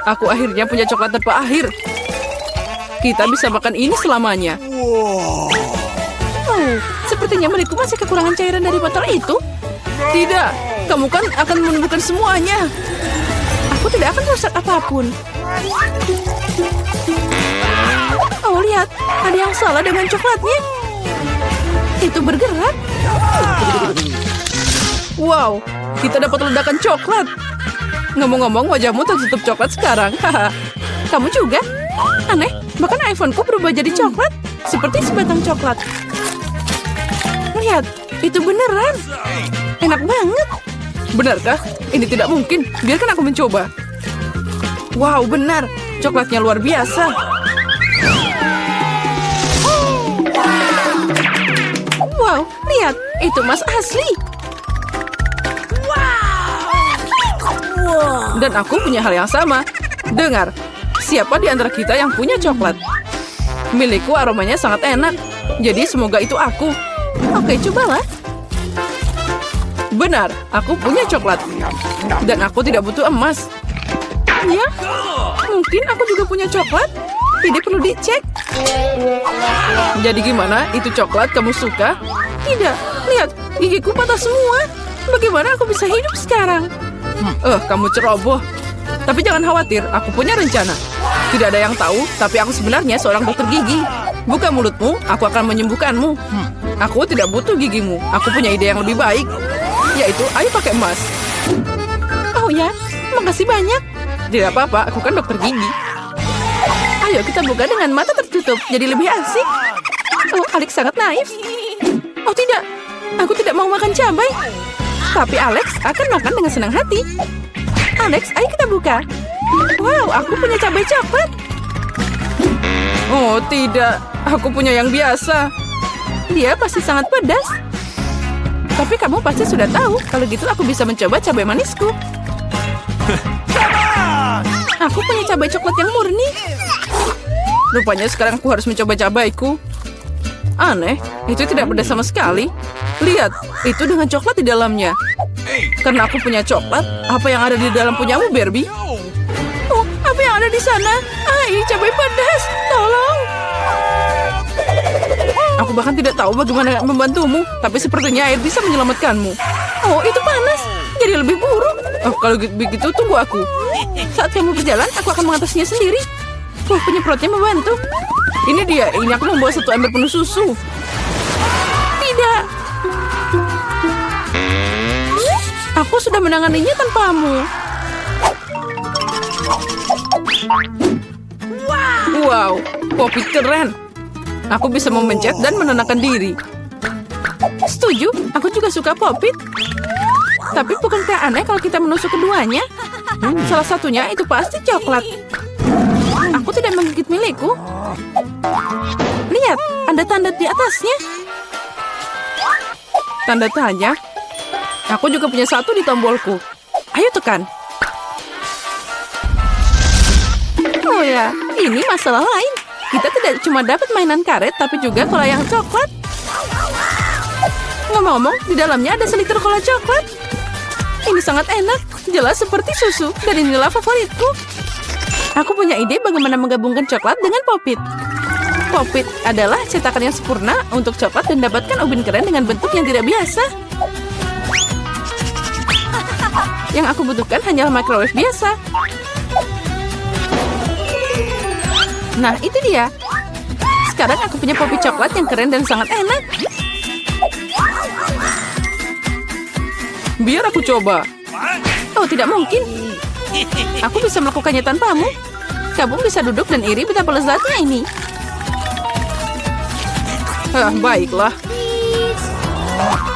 Aku akhirnya punya coklat tanpa akhir. Kita bisa makan ini selamanya. Oh, sepertinya milikku masih kekurangan cairan dari botol itu. Tidak, kamu kan akan menemukan semuanya. Aku tidak akan merusak apapun. Oh, lihat. Ada yang salah dengan coklatnya. Itu bergerak. Wow, kita dapat ledakan coklat. Ngomong-ngomong, wajahmu tertutup coklat sekarang. Kamu juga? Aneh, bahkan iPhone-ku berubah jadi coklat. Seperti sebatang coklat. Lihat, itu beneran. Enak banget. Benarkah? Ini tidak mungkin. Biarkan aku mencoba. Wow, benar. Coklatnya luar biasa. Wow, lihat. Itu emas asli. Dan aku punya hal yang sama. Dengar, siapa di antara kita yang punya coklat? Milikku aromanya sangat enak. Jadi semoga itu aku. Oke, cobalah. Benar, aku punya coklat. Dan aku tidak butuh emas. Ya, mungkin aku juga punya coklat. Tidak perlu dicek. Jadi gimana? Itu coklat kamu suka? Tidak, lihat, gigiku patah semua. Bagaimana aku bisa hidup sekarang? Kamu ceroboh. Tapi jangan khawatir, aku punya rencana. Tidak ada yang tahu, tapi aku sebenarnya seorang dokter gigi. Buka mulutmu, aku akan menyembuhkanmu. Aku tidak butuh gigimu. Aku punya ide yang lebih baik. Yaitu, ayo pakai emas. Oh ya, makasih banyak. Tidak apa-apa, aku kan dokter gigi. Ayo kita buka dengan mata tertutup, jadi lebih asik. Oh, Alex sangat naif. Oh tidak, aku tidak mau makan cabai. Tapi Alex akan makan dengan senang hati. Alex, ayo kita buka. Wow, aku punya cabai coklat. Oh tidak, aku punya yang biasa. Dia pasti sangat pedas. Tapi kamu pasti sudah tahu, kalau gitu aku bisa mencoba cabai manisku. Aku punya cabai coklat yang murni. Rupanya sekarang aku harus mencoba cabaiku. Aneh, itu tidak pedas sama sekali. Lihat, itu dengan coklat di dalamnya. Karena aku punya coklat, apa yang ada di dalam punyamu, Barbie? Oh, apa yang ada di sana? Ai, cabai pedas, tolong. Aku bahkan tidak tahu bagaimana membantumu, tapi sepertinya air bisa menyelamatkanmu. Oh, itu panas, jadi lebih buruk. Oh, kalau begitu tunggu aku. Saat kamu berjalan, aku akan mengatasinya sendiri. Penyemprotnya membantu. Ini dia, ini aku membawa satu ember penuh susu. Tidak. Aku sudah menanganinya tanpamu. Wow, Poppy keren. Aku bisa memencet dan menenangkan diri. Setuju, aku juga suka Poppy. Tapi bukankah aneh kalau kita menusuk keduanya? Salah satunya itu pasti coklat. Aku tidak menggigit milikku. Lihat, ada tanda di atasnya. Tanda tanya. Aku juga punya satu di tombolku. Ayo tekan. Oh ya, ini masalah lain. Kita tidak cuma dapat mainan karet, tapi juga cola yang coklat. Ngomong-ngomong, di dalamnya ada seliter cola coklat. Ini sangat enak, jelas seperti susu, dan inilah favoritku. Aku punya ide bagaimana menggabungkan coklat dengan Pop-It. Pop-It adalah cetakan yang sempurna untuk coklat dan dapatkan ubin keren dengan bentuk yang tidak biasa. Yang aku butuhkan hanyalah microwave biasa. Nah, itu dia. Sekarang aku punya Pop-It coklat yang keren dan sangat enak. Biar aku coba. Oh, tidak mungkin. Aku bisa melakukannya tanpamu. Kamu bisa duduk dan iri betapa lezatnya ini. Baiklah.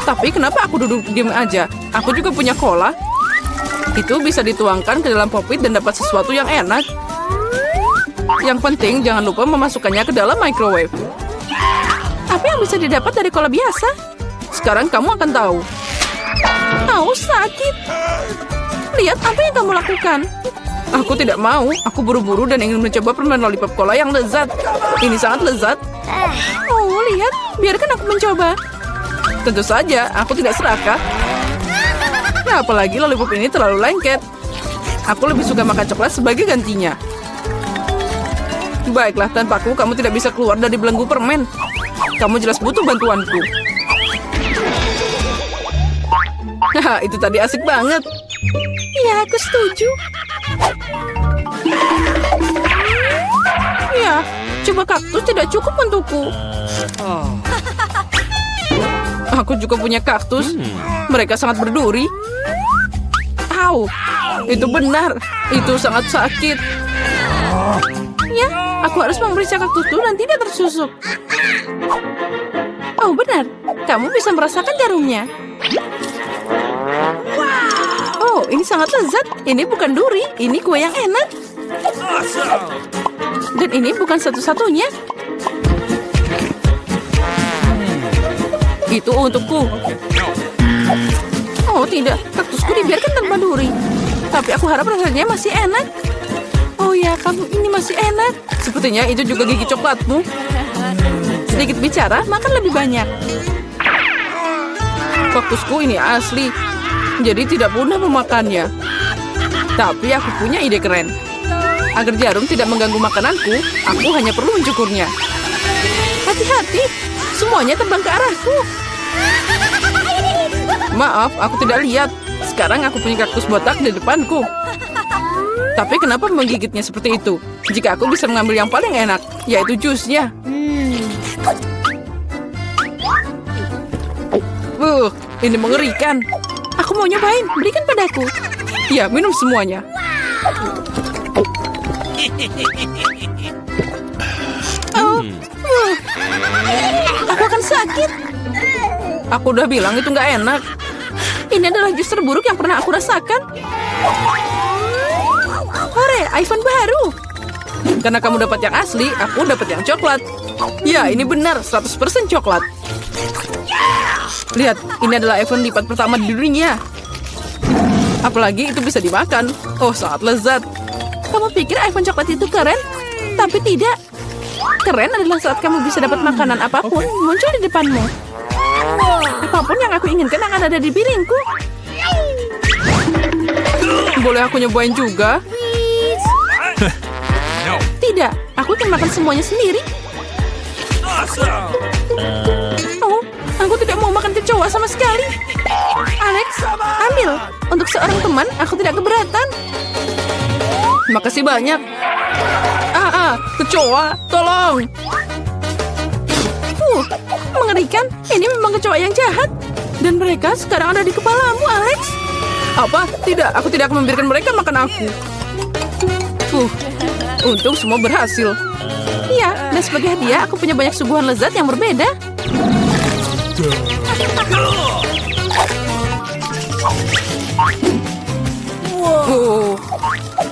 Tapi kenapa aku duduk diam aja? Aku juga punya cola. Itu bisa dituangkan ke dalam Pop-It dan dapat sesuatu yang enak. Yang penting jangan lupa memasukkannya ke dalam microwave. Apa yang bisa didapat dari cola biasa? Sekarang kamu akan tahu. Oh, sakit. Lihat apa yang kamu lakukan. Aku tidak mau. Aku buru-buru dan ingin mencoba permen lollipop cola yang lezat. Ini sangat lezat. Oh, lihat. Biarkan aku mencoba. Tentu saja, aku tidak serakah. Nah, apalagi lollipop ini terlalu lengket. Aku lebih suka makan coklat sebagai gantinya. Baiklah, tanpaku kamu tidak bisa keluar dari belenggu permen. Kamu jelas butuh bantuanku. Haha, itu tadi asik banget. Ya, aku setuju. Ya, coba kaktus tidak cukup untukku. Aku juga punya kaktus. Mereka sangat berduri. Au, itu benar. Itu sangat sakit. Ya, aku harus memeriksa kaktusku dan tidak tersusuk. Oh, benar. Kamu bisa merasakan jarumnya. Oh, ini sangat lezat. Ini bukan duri, ini kue yang enak. Dan ini bukan satu-satunya. Itu untukku. Oh tidak, kaktusku dibiarkan tanpa duri. Tapi aku harap rasanya masih enak. Oh ya, kamu ini masih enak. Sepertinya itu juga gigi coklatmu. Sedikit bicara, makan lebih banyak. Kaktusku ini asli, jadi tidak mudah memakannya. Tapi aku punya ide keren. Agar jarum tidak mengganggu makananku, aku hanya perlu mencukurnya. Hati-hati, semuanya terbang ke arahku. Maaf, aku tidak lihat. Sekarang aku punya kaktus botak di depanku. Tapi kenapa menggigitnya seperti itu? Jika aku bisa mengambil yang paling enak, yaitu jusnya. Ini mengerikan. Aku mau nyobain, berikan padaku. Ya, minum semuanya. Aku akan sakit. Aku udah bilang itu nggak enak. Ini adalah jus terburuk yang pernah aku rasakan. Hore, iPhone baru. Karena kamu dapat yang asli, aku dapat yang coklat. Ya, ini benar, 100% coklat. Lihat, ini adalah iPhone lipat pertama di dunia. Apalagi itu bisa dimakan. Oh, sangat lezat. Kamu pikir iPhone coklat itu keren? Tapi tidak. Keren adalah saat kamu bisa dapat makanan apapun muncul di depanmu. Apapun yang aku inginkan akan ada di piringku. Boleh aku nyobain juga? Tidak, aku akan makan semuanya sendiri. Oh, aku tidak mau makan kecoa sama sekali. Alex, ambil. Untuk seorang teman, aku tidak keberatan. Makasih banyak. Kecoa, tolong. Mengerikan. Ini memang kecoa yang jahat. Dan mereka sekarang ada di kepalamu, Alex. Apa? Tidak, aku tidak akan membiarkan mereka makan aku. Untung semua berhasil. Iya, dan sebagai hadiah aku punya banyak suguhan lezat yang berbeda.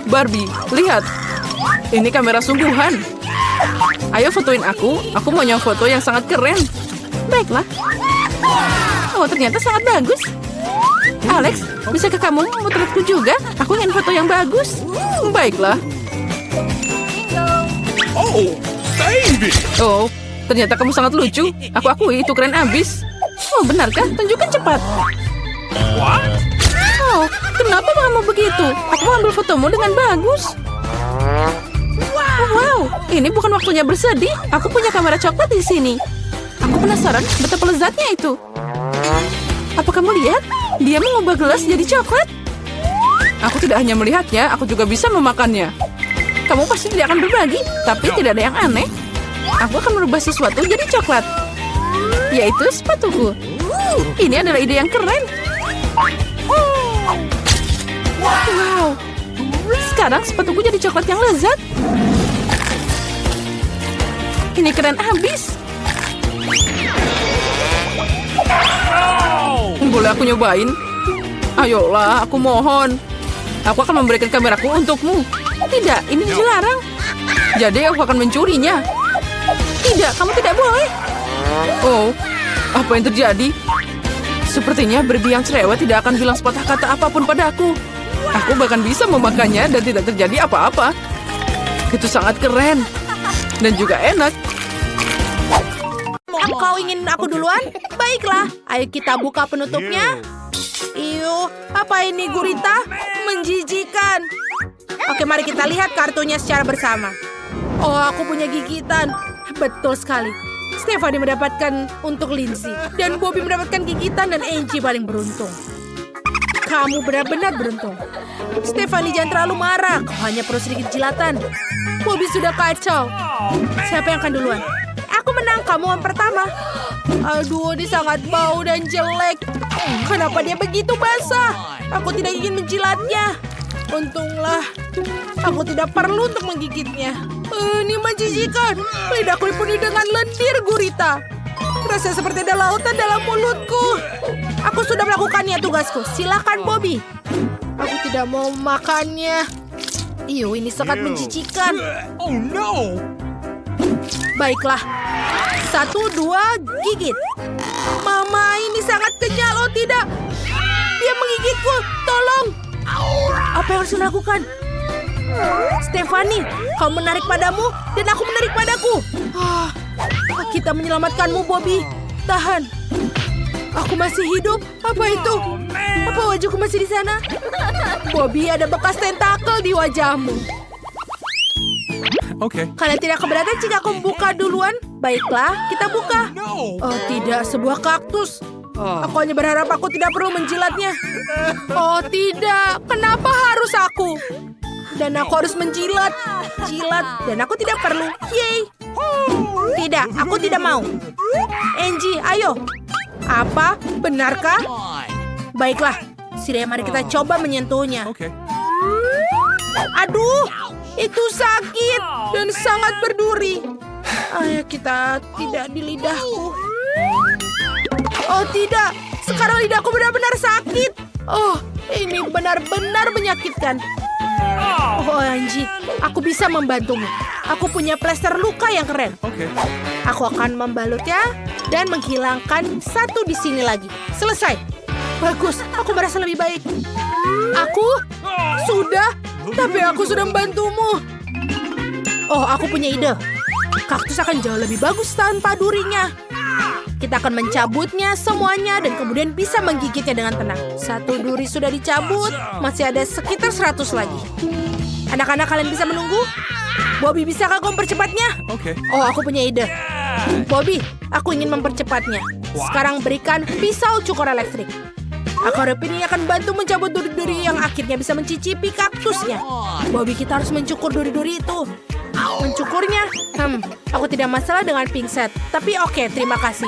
Barbie, lihat. Ini kamera sungguhan. Ayo fotoin aku mau yang foto yang sangat keren. Baiklah. Oh, ternyata sangat bagus. Alex, bisakah kamu memotretku juga? Aku ingin foto yang bagus. Baiklah. Oh, baby. Oh, ternyata kamu sangat lucu. Aku akui itu keren abis. Oh, benarkah? Tunjukkan cepat. What? Oh, kenapa kamu begitu? Aku mau ambil fotomu dengan bagus. Wow, ini bukan waktunya bersedih. Aku punya kamera coklat di sini. Aku penasaran betapa lezatnya itu. Apa kamu lihat? Dia mengubah gelas jadi coklat. Aku tidak hanya melihatnya, aku juga bisa memakannya. Kamu pasti tidak akan berbagi, tapi tidak ada yang aneh. Aku akan merubah sesuatu jadi coklat. Yaitu sepatuku. Ini adalah ide yang keren. Wow. Sekarang sepatuku jadi coklat yang lezat. Ini keren abis. Boleh aku nyobain? Ayolah, aku mohon. Aku akan memberikan kameraku untukmu. Tidak, ini dilarang. Jadi aku akan mencurinya. Tidak, kamu tidak boleh. Oh, apa yang terjadi? Sepertinya Barbie yang cerewet tidak akan bilang sepatah kata apapun padaku. Aku bahkan bisa memakannya dan tidak terjadi apa-apa. Itu sangat keren. Dan juga enak. Kau ingin aku duluan? Baiklah, ayo kita buka penutupnya. Iyo, apa ini gurita? menjijikan. Oke, mari kita lihat kartunya secara bersama. Oh, aku punya gigitan. Betul sekali. Stephanie mendapatkan untuk Lindsay. Dan Bobby mendapatkan gigitan dan Angie paling beruntung. Kamu benar-benar beruntung. Stephanie, jangan terlalu marah. Kau hanya perlu sedikit jilatan. Bobby sudah kacau. Siapa yang akan duluan? Aku menang, kamu yang pertama. Aduh, dia sangat bau dan jelek. Kenapa dia begitu basah? Aku tidak ingin menjilatnya. Untunglah, aku tidak perlu untuk menggigitnya. Ini menjijikan. Lidahku dipenuhi dengan lendir gurita. Rasanya seperti ada lautan dalam mulutku. Aku sudah melakukannya tugasku. Silakan, Bobby. Aku tidak mau makannya. Ini sangat menjijikan. Oh no! Baiklah. 1, 2, gigit. Mama, ini sangat kenyal. Oh tidak. Dia menggigitku. Tolong. Apa yang harus dilakukan? Stephanie, kau menarik padamu dan aku menarik padaku. Kita menyelamatkanmu, Bobby. Tahan. Aku masih hidup. Apa itu? Apa wajahku masih di sana? Bobby, ada bekas tentakel di wajahmu. Okay. Kalian tidak keberatan jika aku membuka duluan? Baiklah, kita buka. No! Oh tidak, sebuah kaktus. Aku hanya berharap aku tidak perlu menjilatnya. Oh tidak, kenapa harus aku? Dan aku harus menjilat. Jilat, dan aku tidak perlu. Yeay. Tidak, aku tidak mau. Angie, ayo. Apa? Benarkah? Baiklah, sudah mari kita coba menyentuhnya. Okay. Aduh, itu sakit dan sangat berduri. Ayo kita tidak di lidahku. Oh tidak, sekarang lidahku benar-benar sakit. Oh, ini benar-benar menyakitkan. Oh Angie, aku bisa membantumu. Aku punya plester luka yang keren. Okay. Aku akan membalutnya dan menghilangkan satu di sini lagi. Selesai. Bagus, aku merasa lebih baik. Aku sudah, tapi aku sudah membantumu. Oh, aku punya ide. Kaktus akan jauh lebih bagus tanpa durinya. Kita akan mencabutnya semuanya dan kemudian bisa menggigitnya dengan tenang. 1 duri sudah dicabut, masih ada sekitar 100 lagi. Anak-anak, kalian bisa menunggu? Bobby, bisakah kau mempercepatnya? Okay. Oh, aku punya ide. Bobby, aku ingin mempercepatnya. Sekarang berikan pisau cukur elektrik. Aku harap ini akan bantu mencabut duri-duri yang akhirnya bisa mencicipi kaktusnya. Bobby, kita harus mencukur duri-duri itu. Mencukurnya? Aku tidak masalah dengan pingset. Tapi oke, terima kasih.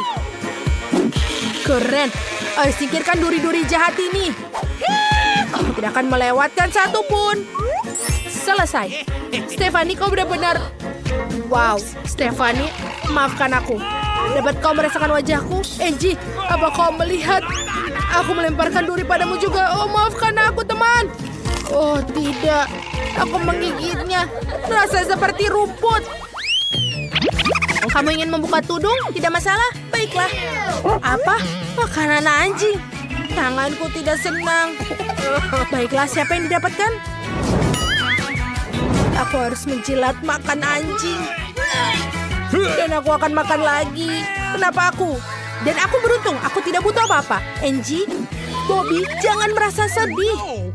Keren. Ayo singkirkan duri-duri jahat ini. Aku tidak akan melewatkan satu pun. Selesai. Stephanie, kau benar-benar... Wow, Stephanie, maafkan aku. Dapat kau merasakan wajahku? Angie, apa kau melihat? Aku melemparkan duri padamu juga. Oh, maafkan aku, teman. Oh, tidak. Aku menggigitnya. Rasanya seperti rumput. Kamu ingin membuka tudung? Tidak masalah. Baiklah. Apa? Makanan anjing. Tanganku tidak senang. Baiklah, siapa yang didapatkan? Aku harus menjilat makan anjing. Dan aku akan makan lagi. Kenapa aku? Dan aku beruntung. Aku tidak butuh apa-apa. Angie, Bobby, jangan merasa sedih.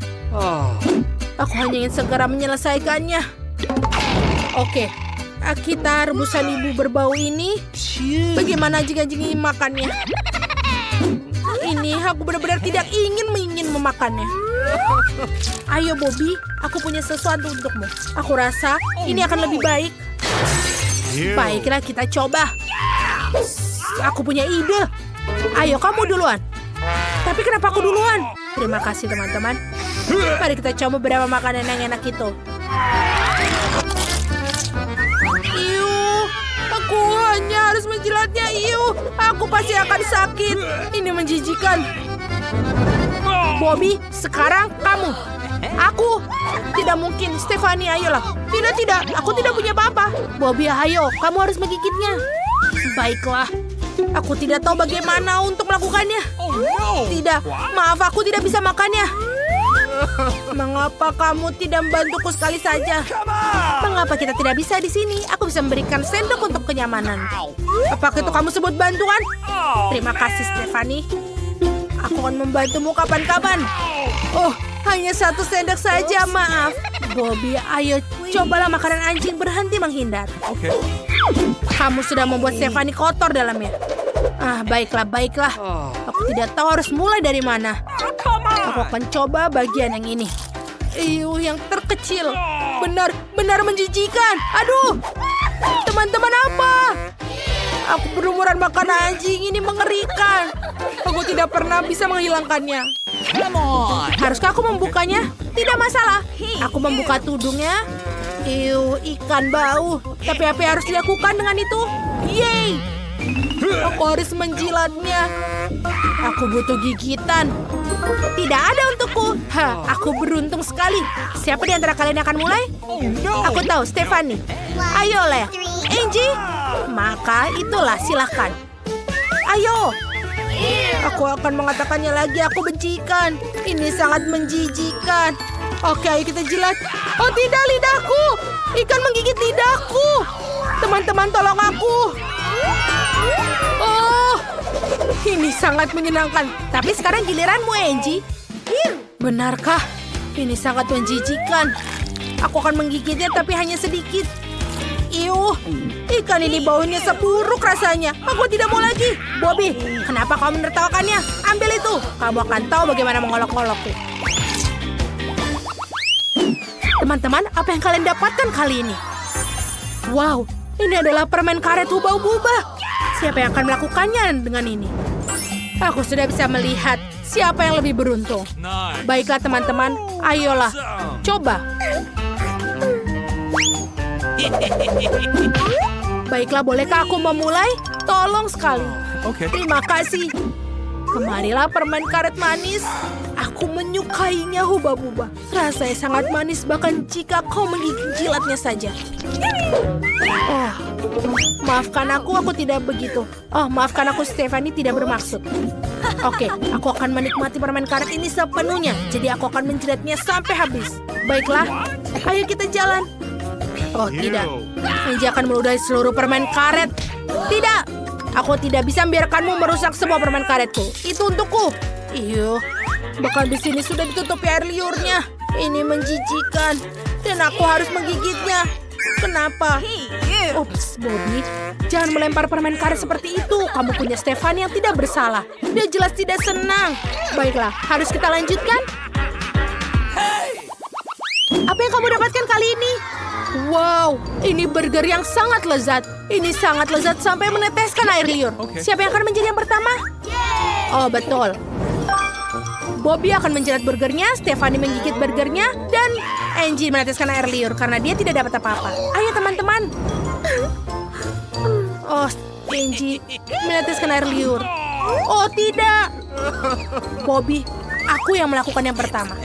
Aku hanya ingin segera menyelesaikannya. Oke. Kita rebusan ibu berbau ini. Bagaimana jika ingin makannya? Ini aku benar-benar tidak ingin memakannya. Ayo Bobby, aku punya sesuatu untukmu. Aku rasa ini akan lebih baik. Baiklah, kita coba. Aku punya ide. Ayo kamu duluan. Tapi kenapa aku duluan? Terima kasih teman-teman. Mari kita coba beberapa makanan yang enak itu. Aku hanya harus menjilatnya. Aku pasti akan sakit. Ini menjijikan. Bobby, sekarang kamu. Aku. Tidak mungkin. Stephanie, ayolah. Tidak. Aku tidak punya apa-apa. Bobby, ayo. Kamu harus menggigitnya. Baiklah. Aku tidak tahu bagaimana untuk melakukannya. Tidak. Maaf, aku tidak bisa makannya. Mengapa kamu tidak membantuku sekali saja? Mengapa kita tidak bisa di sini? Aku bisa memberikan sendok untuk kenyamanan. Apakah itu kamu sebut bantuan? Terima kasih, Stephanie. Aku akan membantumu kapan-kapan. Oh, Hanya 1 sendok saja, maaf. Bobby, ayo cobalah makanan anjing, berhenti menghindar. Okay. Kamu sudah membuat Stephanie kotor dalamnya. Baiklah. Aku tidak tahu harus mulai dari mana. Aku akan coba bagian yang ini. Yang terkecil. Benar menjijikan. Aduh. Teman-teman, apa? Aku berumuran makan anjing, ini mengerikan. Aku tidak pernah bisa menghilangkannya. Haruskah aku membukanya? Tidak masalah. Aku membuka tudungnya. Ikan bau. Tapi apa yang harus dilakukan dengan itu? Yeay! Aku harus menjilatnya. Aku butuh gigitan. Tidak ada untukku. Aku beruntung sekali. Siapa di antara kalian yang akan mulai? Oh no! Aku tahu, Stephanie. Ayo, Leh. Angie? Maka itulah, silahkan. Ayo. Aku akan mengatakannya lagi, aku benci ikan. Ini sangat menjijikan. Oke, ayo kita jilat. Oh tidak, lidahku. Ikan menggigit lidahku. Teman-teman, tolong aku. Oh, ini sangat menyenangkan. Tapi sekarang giliranmu, Angie. Benarkah? Ini sangat menjijikan. Aku akan menggigitnya, tapi hanya sedikit. Ikan ini baunya seburuk rasanya. Aku tidak mau lagi. Bobby, kenapa kamu menertawakannya? Ambil itu. Kamu akan tahu bagaimana mengolok-olokku. Teman-teman, apa yang kalian dapatkan kali ini? Wow, ini adalah permen karet hubah-hubah. Siapa yang akan melakukannya dengan ini? Aku sudah bisa melihat siapa yang lebih beruntung. Nice. Baiklah teman-teman, ayolah. Coba. Baiklah, bolehkah aku memulai? Tolong sekali. Okay. Terima kasih. Kemarilah permen karet manis. Aku menyukainya, hubah-hubah. Rasanya sangat manis bahkan jika kau menggigit-jilatnya saja. Oh, maafkan aku tidak begitu. Oh, maafkan aku, Stephanie tidak bermaksud. Oke, aku akan menikmati permen karet ini sepenuhnya. Jadi aku akan menjilatnya sampai habis. Baiklah, ayo kita jalan. Oh tidak, Angie akan meludahi seluruh permen karet. Tidak, aku tidak bisa membiarkanmu merusak semua permen karetku. Itu untukku. Bahkan di sini sudah ditutupi air liurnya. Ini menjijikan dan aku harus menggigitnya. Kenapa? Ups, Bobby, jangan melempar permen karet seperti itu. Kamu punya Stephanie yang tidak bersalah. Dia jelas tidak senang. Baiklah, harus kita lanjutkan. Apa yang kamu dapatkan kali ini? Wow, ini burger yang sangat lezat. Ini sangat lezat sampai meneteskan air liur. Okay. Siapa yang akan menjadi yang pertama? Oh, betul. Bobby akan menjilat burgernya, Stephanie menggigit burgernya, dan Angie meneteskan air liur karena dia tidak dapat apa-apa. Ayo teman-teman. Oh, Angie meneteskan air liur. Oh, tidak. Bobby, aku yang melakukan yang pertama.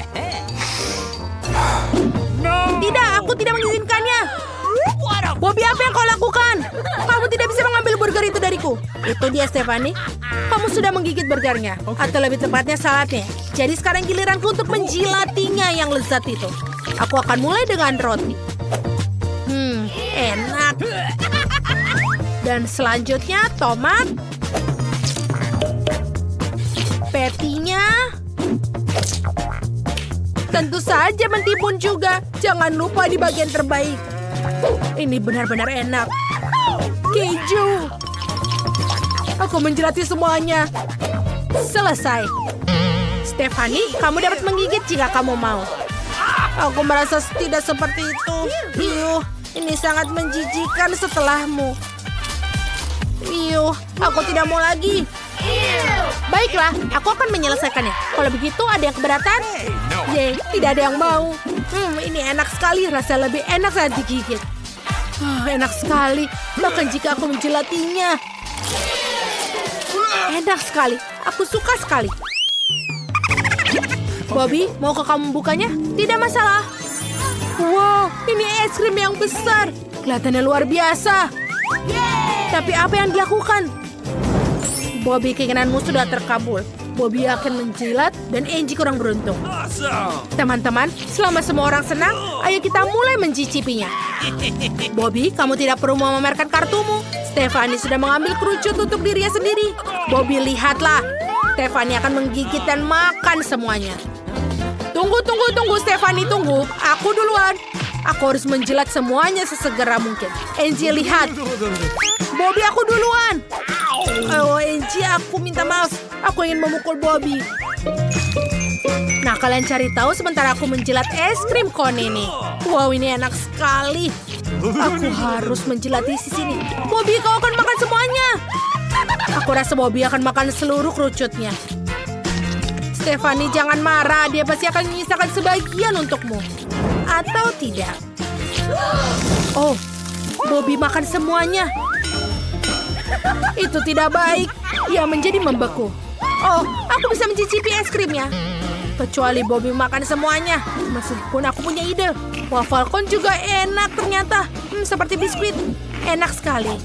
Tidak, aku tidak mengizinkannya. Bobby, apa yang kau lakukan? Kamu tidak bisa mengambil burger itu dariku. Itu dia, Stephanie. Kamu sudah menggigit burgernya. Atau lebih tepatnya saladnya. Jadi sekarang giliranku untuk menjilatinya yang lezat itu. Aku akan mulai dengan roti. Enak. Dan selanjutnya tomat. Patty-nya. Tentu saja mentimun juga. Jangan lupa di bagian terbaik. Ini benar-benar enak. Keju. Aku menjilati semuanya. Selesai. Stephanie, kamu dapat menggigit jika kamu mau. Aku merasa tidak seperti itu. Ini sangat menjijikan setelahmu. Aku tidak mau lagi. Baiklah, aku akan menyelesaikannya. Kalau begitu, ada yang keberatan? Yeay, tidak ada yang mau. Ini enak sekali, rasa lebih enak saat digigit. Enak sekali, bahkan jika aku menjilatinya. Enak sekali, aku suka sekali. Bobby, maukah kamu membukanya? Tidak masalah. Wow, ini es krim yang besar. Kelihatannya luar biasa. Tapi apa yang dilakukan? Bobby, keinginanmu sudah terkabul. Bobby akan menjilat dan Angie kurang beruntung. Awesome. Teman-teman, selama semua orang senang, ayo kita mulai mencicipinya. Bobby, kamu tidak perlu memamerkan kartumu. Stephanie sudah mengambil kerucut untuk dirinya sendiri. Bobby, lihatlah. Stephanie akan menggigit dan makan semuanya. Tunggu, Stephanie, tunggu. Aku duluan. Aku harus menjilat semuanya sesegera mungkin. Angie, lihat. Bobby, aku duluan. Oh, Angie, aku minta maaf. Aku ingin memukul Bobby. Nah, kalian cari tahu sementara aku menjilat es krim cone ini. Wow, ini enak sekali. Aku harus menjilat di sini. Bobby, kau akan makan semuanya. Aku rasa Bobby akan makan seluruh kerucutnya. Stephanie, jangan marah. Dia pasti akan menyisakan sebagian untukmu. Atau tidak. Oh, Bobby makan semuanya. Itu tidak baik. Dia menjadi membeku. Oh, aku bisa mencicipi es krimnya. Kecuali Bobby makan semuanya. Meskipun aku punya ide. Waffle cone juga enak ternyata. Seperti biskuit. Enak sekali.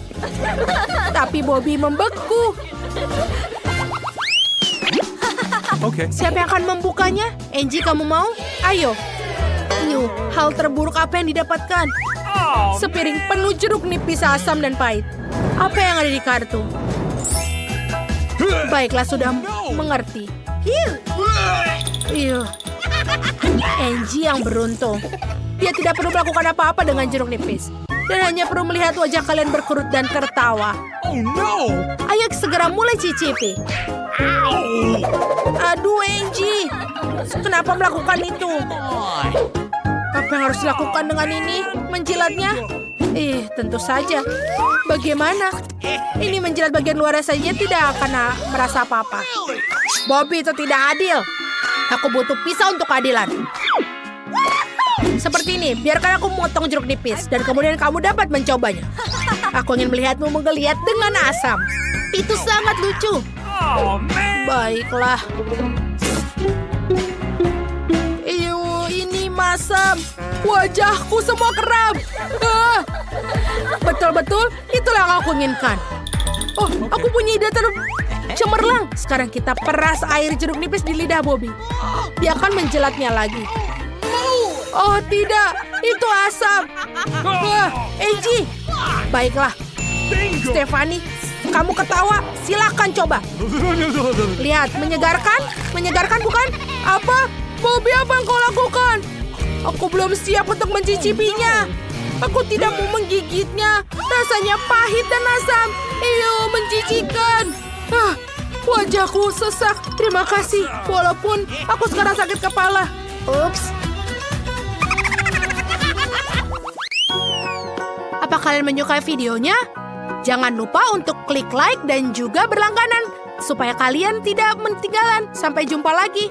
Tapi Bobby membeku. Okay. Siapa yang akan membukanya? Angie, kamu mau? Ayo. Hal terburuk apa yang didapatkan? Sepiring penuh jeruk nipis asam dan pahit. Apa yang ada di kartu? Baiklah, sudah mengerti. Angie yang beruntung. Dia tidak perlu melakukan apa-apa dengan jeruk nipis. Dan hanya perlu melihat wajah kalian berkerut dan tertawa. Oh no! Ayo segera mulai cicipi. Aduh, Angie. Kenapa melakukan itu? Apa yang harus dilakukan dengan ini? Menjilatnya? Tentu saja. Bagaimana? Ini menjilat bagian luar saja tidak akan merasa apa-apa. Bobby, itu tidak adil. Aku butuh pisau untuk keadilan. Seperti ini, biarkan aku memotong jeruk nipis dan kemudian kamu dapat mencobanya. Aku ingin melihatmu menggeliat dengan asam. Itu sangat lucu. Oh man! Baiklah. Ini masam. Wajahku semua kram. Betul-betul, itulah yang aku inginkan. Oh, aku punya ide cemerlang. Sekarang kita peras air jeruk nipis di lidah Bobby. Dia akan menjelatnya lagi. Oh tidak, itu asam. Angie. Baiklah. Bingo! Stephanie, kamu ketawa. Silakan coba. Lihat, menyegarkan? Menyegarkan bukan? Apa? Bobby, apa yang kau lakukan? Aku belum siap untuk mencicipinya. Aku tidak mau menggigitnya. Rasanya pahit dan asam. Menjijikan. Wajahku sesak. Terima kasih. Walaupun aku sekarang sakit kepala. Ups. Apa kalian menyukai videonya? Jangan lupa untuk klik like dan juga berlangganan supaya kalian tidak ketinggalan. Sampai jumpa lagi.